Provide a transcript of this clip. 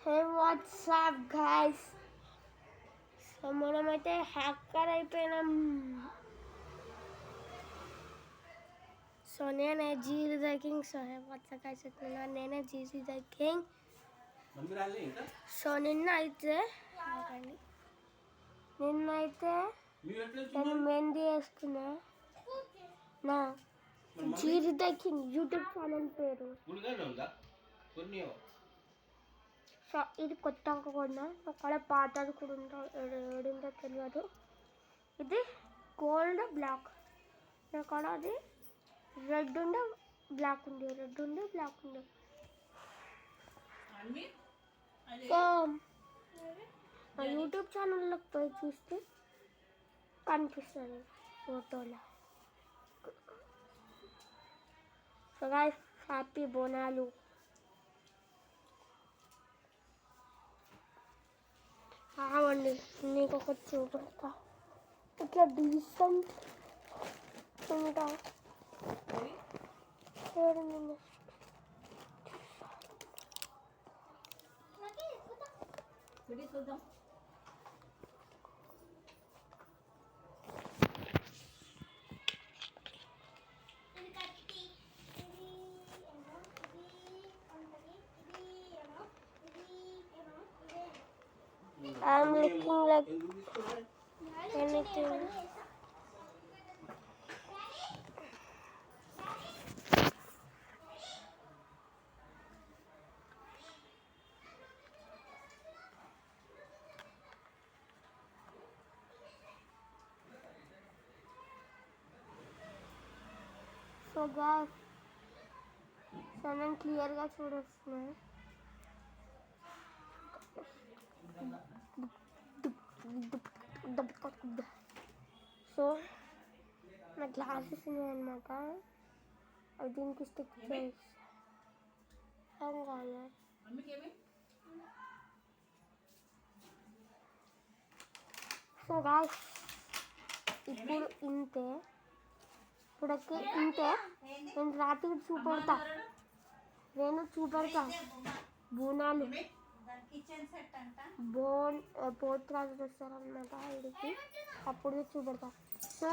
హే WhatsApp guys, so మనమైతే hacker అయిపోయినాం. So నేనే zero the king. So hey WhatsApp guys, నేనే జీరో ద కింగ్. సో నిన్నైతే నేను మెహందీ వేసుకున్నా. నా zero the king YouTube channel పేరు. సో ఇది కొత్తగా కొన్నా, అక్కడ పాతది కూడా ఏడుందో తెలియదు. ఇది గోల్డ్ బ్లాక్, అక్కడ అది రెడ్ ఉండే బ్లాక్ ఉంది, రెడ్ ఉండే బ్లాక్ ఉంది. సో నా యూట్యూబ్ ఛానల్లోకి పోయి చూస్తే కనిపిస్తుంది ఫోటోలో. So guys, happy Bonalu. అవండి, నీకు ఒకటి చూపెడతా. ఇట్లా డీసెంట్ ఉంటా. I'm looking like anything. So guys, నేను క్లియర్గా చూడొస్తున్నాను. సో నా గ్లాసెస్ ఉన్నాయన్నమాట, అవి దీనికి స్టిక్ చేస్తాం కావాలి. సో గాయ్స్, ఇప్పుడు ఇంతే, నేను రాత్రి చూపెడతా, బోనాలు పోతరాజు వస్తారనమాట ఇడికి, అప్పుడు చూపెడతా. సో